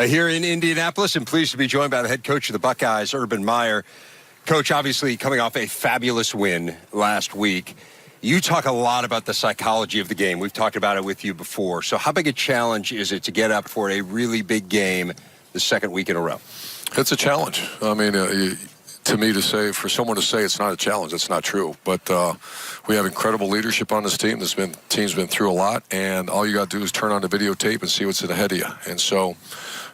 here in Indianapolis, and pleased to be joined by the head coach of the Buckeyes, Urban Meyer. Coach, obviously coming off a fabulous win last week. You talk a lot about the psychology of the game. We've talked about it with you before. So how big a challenge is it to get up for a really big game the second week in a row? It's a challenge. I mean, to me, for someone to say it's not a challenge, it's not true. But we have incredible leadership on this team. Team's been through a lot, and all you got to do is turn on the videotape and see what's ahead of you. And so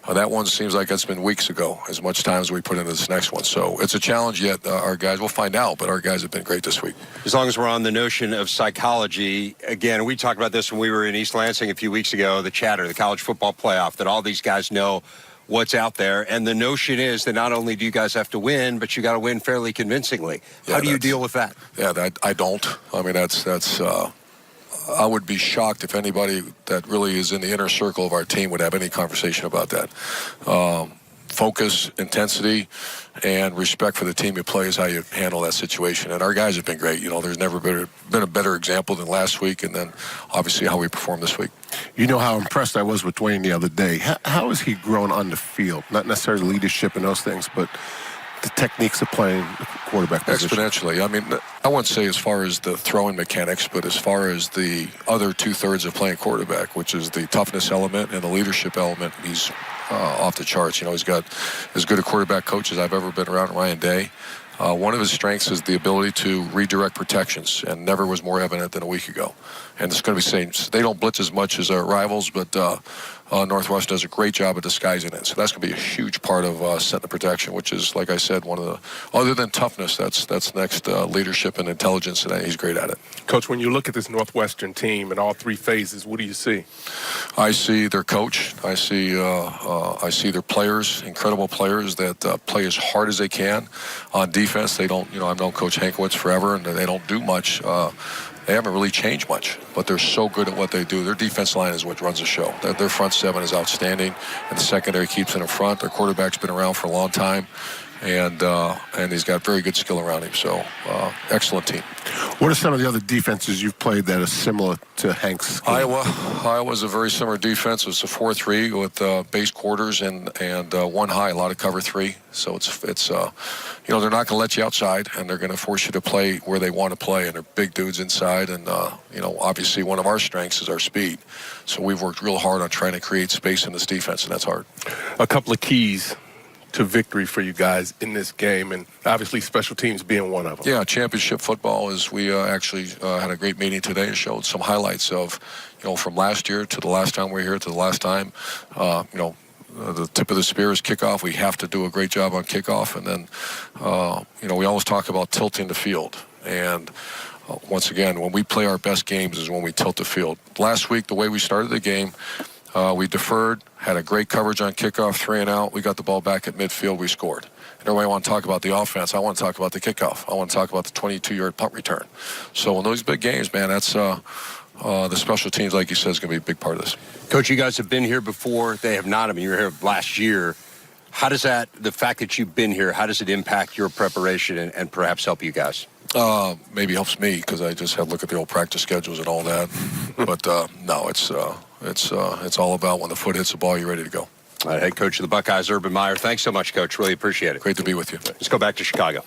that one seems like it's been weeks ago, as much time as we put into this next one. So it's a challenge, yet our guys, we'll find out, but our guys have been great this week. As long as we're on the notion of psychology, again, we talked about this when we were in East Lansing a few weeks ago, the chatter, the college football playoff, that all these guys know what's out there. And the notion is that not only do you guys have to win, but you got to win fairly convincingly. How do you deal with that? Yeah, I don't. I mean, I would be shocked if anybody that really is in the inner circle of our team would have any conversation about that. Focus, intensity, and respect for the team you play is how you handle that situation. And our guys have been great. You know, there's never been a better example than last week, and then obviously how we performed this week. You know how impressed I was with Dwayne the other day. How has he grown on the field? Not necessarily leadership and those things, but the techniques of playing the quarterback position. Exponentially. I mean, I wouldn't say as far as the throwing mechanics, but as far as the other two-thirds of playing quarterback, which is the toughness element and the leadership element, he's off the charts. You know, he's got as good a quarterback coach as I've ever been around, Ryan Day. One of his strengths is the ability to redirect protections, and never was more evident than a week ago. And it's going to be saying they don't blitz as much as our rivals, but Northwestern does a great job of disguising it. So that's going to be a huge part of setting the protection, which is, like I said, one of the, other than toughness, that's next leadership and intelligence, and he's great at it. Coach, when you look at this Northwestern team in all three phases, what do you see? I see their coach. I see their players, incredible players that play as hard as they can on defense. They don't, I've known Coach Hankwitz forever, and they don't do much. They haven't really changed much, but they're so good at what they do. Their defense line is what runs the show. Their front seven is outstanding, and the secondary keeps it in front. Their quarterback's been around for a long time, and he's got very good skill around him. So, excellent team. What are some of the other defenses you've played that are similar to Hank's game? Iowa's a very similar defense. It's a 4-3 with base quarters and one high, a lot of cover three. So it's they're not going to let you outside, and they're going to force you to play where they want to play, and they're big dudes inside. And obviously one of our strengths is our speed. So we've worked real hard on trying to create space in this defense, and that's hard. A couple of keys to victory for you guys in this game, and obviously special teams being one of them. Yeah, championship football is, we actually had a great meeting today and showed some highlights of, from last year to the last time we were here to the last time. The tip of the spear is kickoff. We have to do a great job on kickoff, and then, we always talk about tilting the field. And once again, when we play our best games is when we tilt the field. Last week, the way we started the game, we deferred, had a great coverage on kickoff, 3 and out. We got the ball back at midfield. We scored. And everybody want to talk about the offense. I want to talk about the kickoff. I want to talk about the 22-yard punt return. So in those big games, man, that's the special teams, like you said, is going to be a big part of this. Coach, you guys have been here before. They have not. I mean, you were here last year. How does the fact that you've been here, how does it impact your preparation and perhaps help you guys? Maybe helps me because I just have to look at the old practice schedules and all that. But no, it's all about when the foot hits the ball, you're ready to go. All right, head coach of the Buckeyes, Urban Meyer. Thanks so much, Coach. Really appreciate it. Great to be with you. Let's go back to Chicago.